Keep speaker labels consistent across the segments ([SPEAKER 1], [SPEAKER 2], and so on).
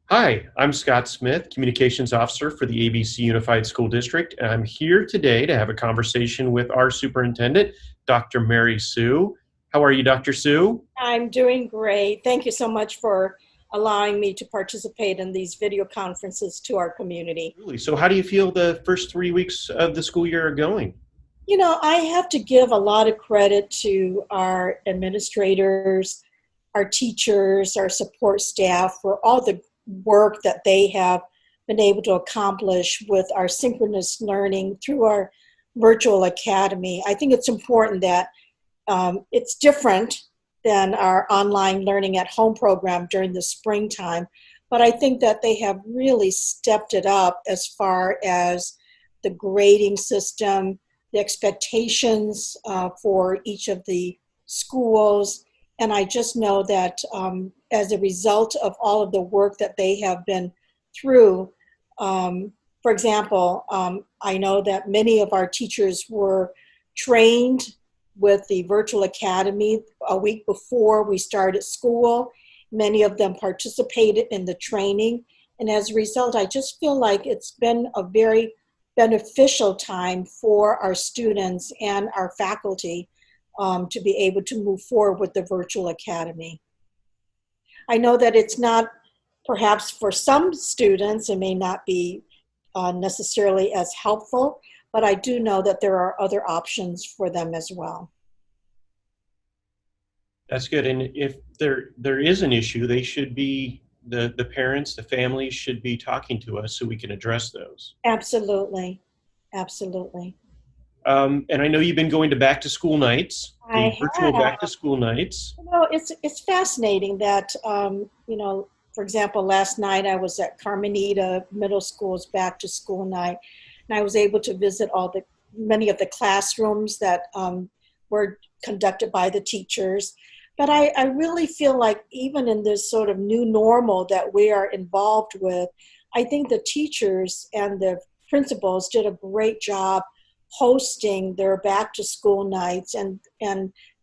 [SPEAKER 1] Hi, I'm Scott Smith, Communications Officer for the ABC Unified School District, and I'm here today to have a conversation with our Superintendent, Dr. Mary Sieu. How are you, Dr. Sieu?
[SPEAKER 2] I'm doing great. Thank you so much for allowing me to participate in these video conferences to our community.
[SPEAKER 1] Really? So how do you feel the first 3 weeks of the school year are going?
[SPEAKER 2] You know, I have to give a lot of credit to our administrators, our teachers, our support staff for all the work that they have been able to accomplish with our synchronous learning through our virtual academy. I think it's important that it's different than our online learning at home program during the springtime, but I think that they have really stepped it up as far as the grading system, the expectations for each of the schools. And I just know that as a result of all of the work that they have been through, for example, I know that many of our teachers were trained with the virtual academy a week before we started school. Many of them participated in the training. And as a result, I just feel like it's been a very beneficial time for our students and our faculty to be able to move forward with the virtual academy. I know that it's not, perhaps for some students, it may not be necessarily as helpful, but I do know that there are other options for them as well.
[SPEAKER 1] That's good. And if there is an issue, they should be the parents, the families should be talking to us so we can address those.
[SPEAKER 2] Absolutely. Absolutely.
[SPEAKER 1] And I know you've been going to back to school nights,
[SPEAKER 2] I
[SPEAKER 1] the virtual
[SPEAKER 2] have.
[SPEAKER 1] back to school nights.
[SPEAKER 2] It's fascinating that for example, last night I was at Carmenita Middle School's back to school night, and I was able to visit many of the classrooms that were conducted by the teachers. But I really feel like even in this sort of new normal that we are involved with, I think the teachers and the principals did a great job hosting their back to school nights and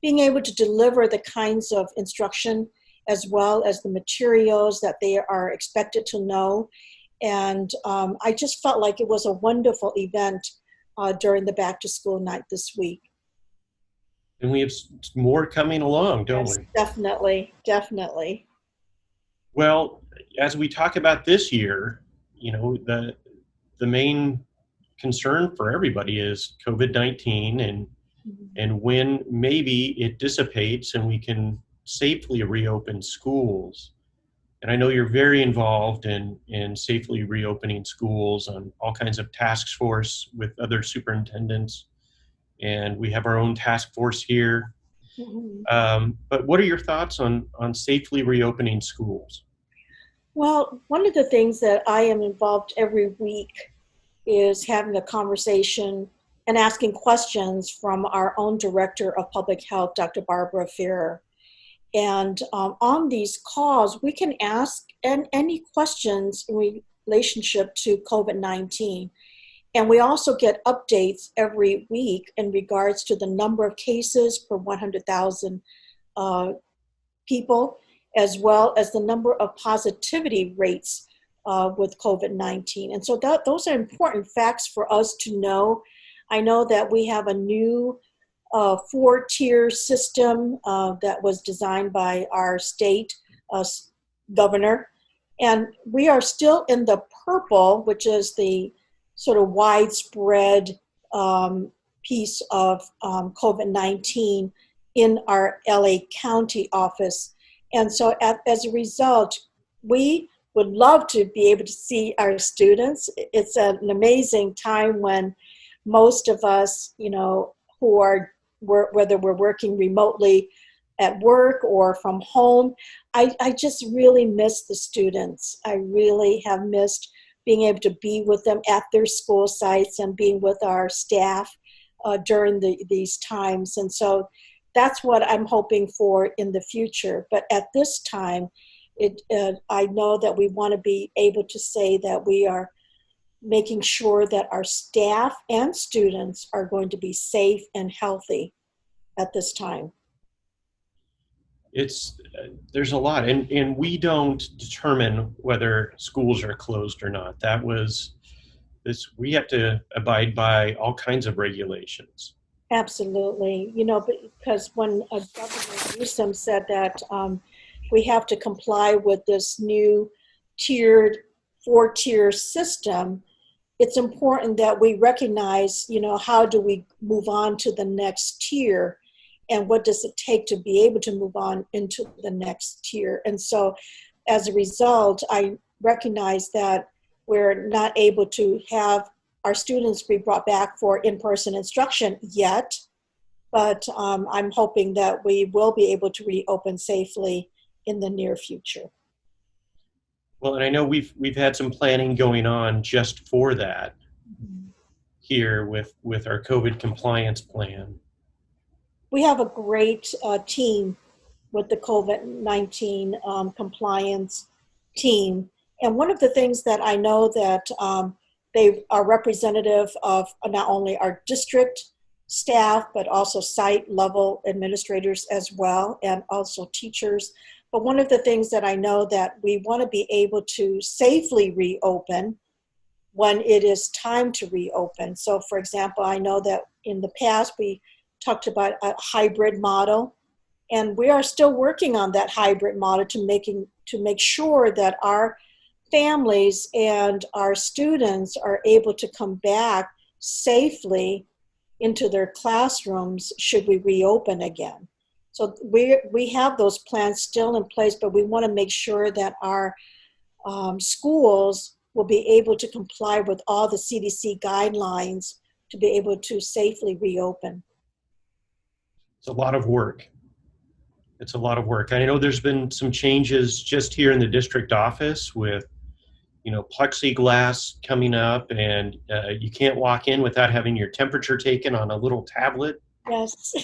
[SPEAKER 2] being able to deliver the kinds of instruction as well as the materials that they are expected to know. And I just felt like it was a wonderful event during the back to school night this week.
[SPEAKER 1] And we have more coming along, don't
[SPEAKER 2] Yes,
[SPEAKER 1] we?
[SPEAKER 2] definitely, definitely.
[SPEAKER 1] Well, as we talk about this year, you know, the main concern for everybody is COVID-19 and when maybe it dissipates and we can safely reopen schools. And I know you're very involved in safely reopening schools on all kinds of task force with other superintendents, and we have our own task force here.
[SPEAKER 2] Mhm.
[SPEAKER 1] But what are your thoughts on safely reopening schools?
[SPEAKER 2] Well, one of the things that I am involved every week is having a conversation and asking questions from our own Director of Public Health, Dr. Barbara Ferrer. And on these calls, we can ask any questions in relationship to COVID-19. And we also get updates every week in regards to the number of cases per 100,000 uh, people, as well as the number of positivity rates with COVID-19. And so those are important facts for us to know. I know that we have a new four-tier system that was designed by our state governor. And we are still in the purple, which is the sort of widespread piece of COVID-19 in our LA County office. And so as a result, we would love to be able to see our students. It's an amazing time when most of us, who are, whether we're working remotely at work or from home, I just really miss the students. I really have missed being able to be with them at their school sites and being with our staff during these times. And so that's what I'm hoping for in the future. But at this time, I know that we want to be able to say that we are making sure that our staff and students are going to be safe and healthy at this time.
[SPEAKER 1] it's there's a lot, and we don't determine whether schools are closed or not. That was this. We have to abide by all kinds of regulations.
[SPEAKER 2] Absolutely. Because when Governor Newsom said that we have to comply with this new tiered, four-tier system, it's important that we recognize, how do we move on to the next tier, and what does it take to be able to move on into the next tier. And so as a result, I recognize that we're not able to have our students be brought back for in-person instruction yet, but I'm hoping that we will be able to reopen safely in the near future.
[SPEAKER 1] Well, and I know we've had some planning going on just for that here with our COVID compliance plan.
[SPEAKER 2] We have a great team with the COVID-19 compliance team. And one of the things that I know that they are representative of not only our district staff, but also site level administrators as well, and also teachers. But one of the things that I know that we want to be able to safely reopen when it is time to reopen. So for example, I know that in the past we talked about a hybrid model, and we are still working on that hybrid model to make sure that our families and our students are able to come back safely into their classrooms should we reopen again. So we have those plans still in place, but we want to make sure that our schools will be able to comply with all the CDC guidelines to be able to safely reopen.
[SPEAKER 1] It's a lot of work. It's a lot of work. I know there's been some changes just here in the district office with, plexiglass coming up, and you can't walk in without having your temperature taken on a little tablet.
[SPEAKER 2] Yes.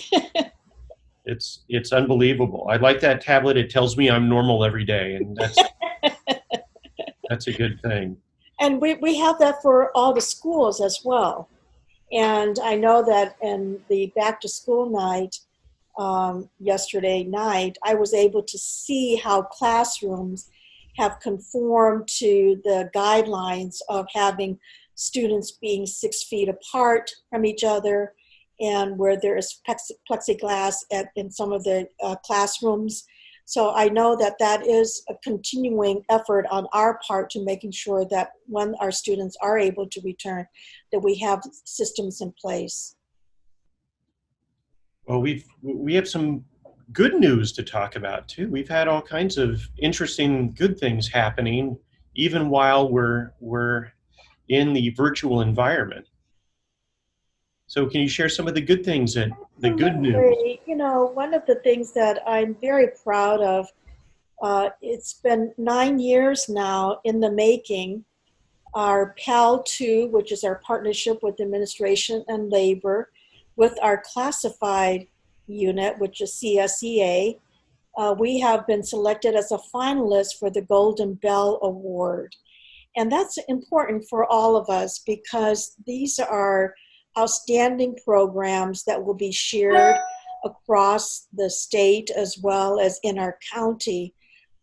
[SPEAKER 1] It's unbelievable. I like that tablet. It tells me I'm normal every day, and that's a good thing.
[SPEAKER 2] And we have that for all the schools as well. And I know that in the back to school night, yesterday night, I was able to see how classrooms have conformed to the guidelines of having students being 6 feet apart from each other, and where there is plexiglass in some of the classrooms. So I know that that is a continuing effort on our part to making sure that when our students are able to return, that we have systems in place.
[SPEAKER 1] Well, we have some good news to talk about too. We've had all kinds of interesting good things happening, even while we're in the virtual environment. So can you share some of the good things and the good news?
[SPEAKER 2] One of the things that I'm very proud of, it's been 9 years now in the making. Our PAL2, which is our partnership with administration and labor, with our classified unit, which is CSEA, we have been selected as a finalist for the Golden Bell Award. And that's important for all of us because these are outstanding programs that will be shared across the state as well as in our county,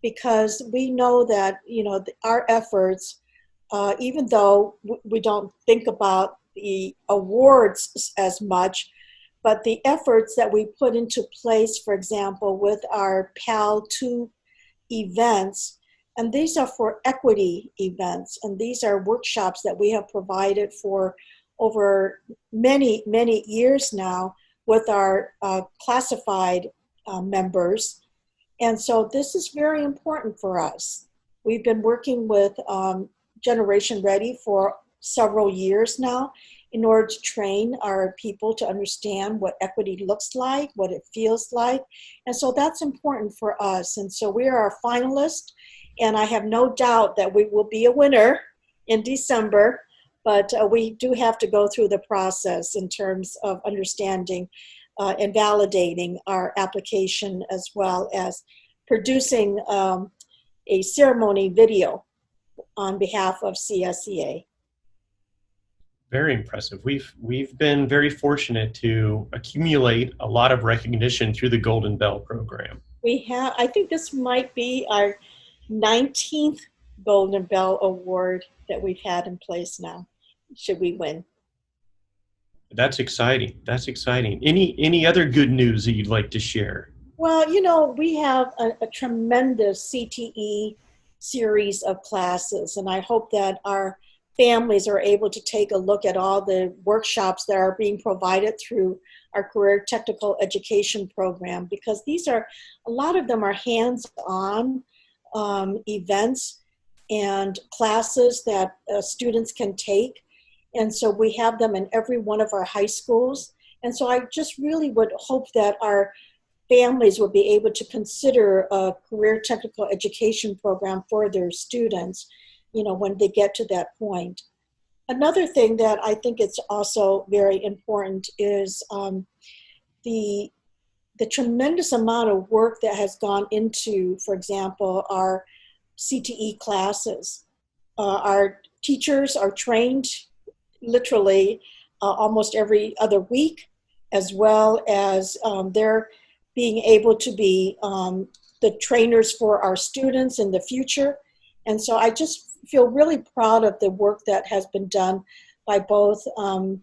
[SPEAKER 2] because we know that, our efforts, even though we don't think about the awards as much, but the efforts that we put into place, for example, with our PAL2 events, and these are for equity events, and these are workshops that we have provided for over many, many years now with our classified members. And so this is very important for us. We've been working with Generation Ready for several years now in order to train our people to understand what equity looks like, what it feels like. And so that's important for us. And so we are a finalist, and I have no doubt that we will be a winner in December, but we do have to go through the process in terms of understanding and validating our application, as well as producing a ceremony video on behalf of CSEA.
[SPEAKER 1] Very impressive. We've been very fortunate to accumulate a lot of recognition through the Golden Bell program.
[SPEAKER 2] We have, I think this might be our 19th Golden Bell Award that we've had in place now, should we win.
[SPEAKER 1] That's exciting. That's exciting. Any other good news that you'd like to share?
[SPEAKER 2] Well, we have a tremendous CTE series of classes, and I hope that our families are able to take a look at all the workshops that are being provided through our career technical education program, because a lot of them are hands-on events and classes that students can take. And so we have them in every one of our high schools. And so I just really would hope that our families would be able to consider a career technical education program for their students, when they get to that point. Another thing that I think is also very important is the tremendous amount of work that has gone into, for example, our CTE classes. Our teachers are trained literally almost every other week, as well as they're being able to be the trainers for our students in the future. And so I just feel really proud of the work that has been done by both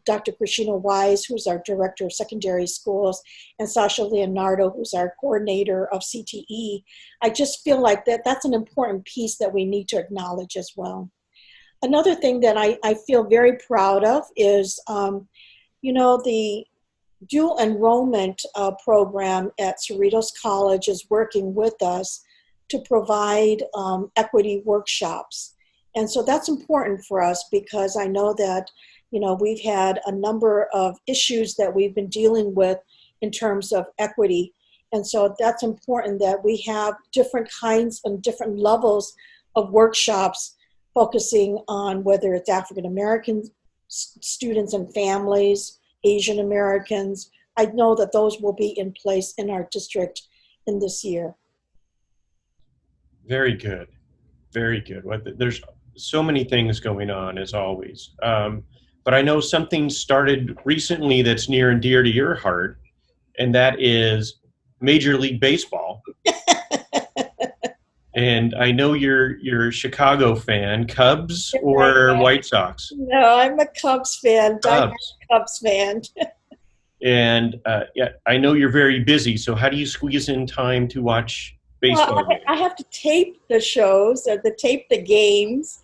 [SPEAKER 2] Dr. Christina Wise, who's our Director of Secondary Schools, and Sasha Leonardo, who's our Coordinator of CTE. I just feel like that's an important piece that we need to acknowledge as well. Another thing that I feel very proud of is, the dual enrollment program at Cerritos College is working with us to provide equity workshops. And so that's important for us, because I know that, we've had a number of issues that we've been dealing with in terms of equity. And so that's important that we have different kinds and different levels of workshops focusing on whether it's African American students and families, Asian Americans. I know that those will be in place in our district in this year.
[SPEAKER 1] Very good. Very good. Well, there's so many things going on, as always. But I know something started recently that's near and dear to your heart, and that is Major League Baseball. And I know you're a Chicago fan. Cubs or White Sox?
[SPEAKER 2] No, I'm a Cubs fan.
[SPEAKER 1] Cubs.
[SPEAKER 2] Cubs fan.
[SPEAKER 1] And yeah, I know you're very busy. So how do you squeeze in time to watch baseball?
[SPEAKER 2] Well, I have to tape the shows or tape the games,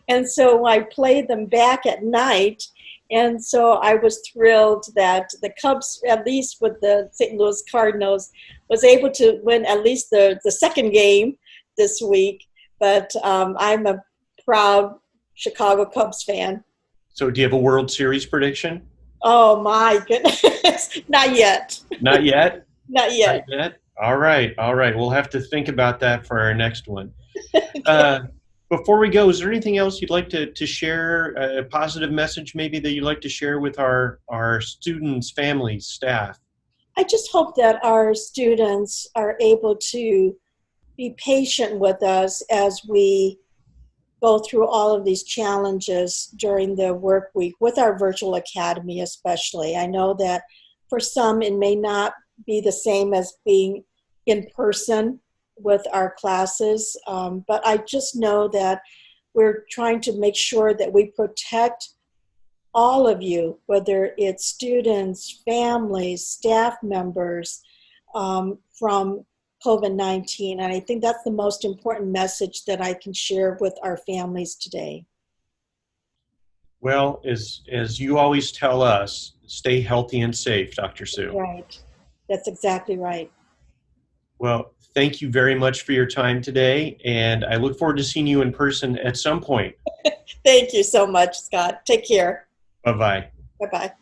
[SPEAKER 2] and so I play them back at night. And so I was thrilled that the Cubs, at least with the St. Louis Cardinals, was able to win at least the second game this week. But I'm a proud Chicago Cubs fan.
[SPEAKER 1] So do you have a World Series prediction?
[SPEAKER 2] Oh my goodness. Not yet.
[SPEAKER 1] Not yet?
[SPEAKER 2] Not yet.
[SPEAKER 1] Not yet? All right. All right. We'll have to think about that for our next one. Before we go, is there anything else you'd like to share, a positive message maybe that you'd like to share with our students, families, staff?
[SPEAKER 2] I just hope that our students are able to be patient with us as we go through all of these challenges during the work week with our virtual academy especially. I know that for some it may not be the same as being in person with our classes, but I just know that we're trying to make sure that we protect all of you, whether it's students, families, staff members, from COVID-19. And I think that's the most important message that I can share with our families today.
[SPEAKER 1] Well, as you always tell us, stay healthy and safe, Dr. Sieu.
[SPEAKER 2] Right. That's exactly right.
[SPEAKER 1] Well, thank you very much for your time today, and I look forward to seeing you in person at some point.
[SPEAKER 2] Thank you so much, Scott. Take care.
[SPEAKER 1] Bye-bye.
[SPEAKER 2] Bye-bye.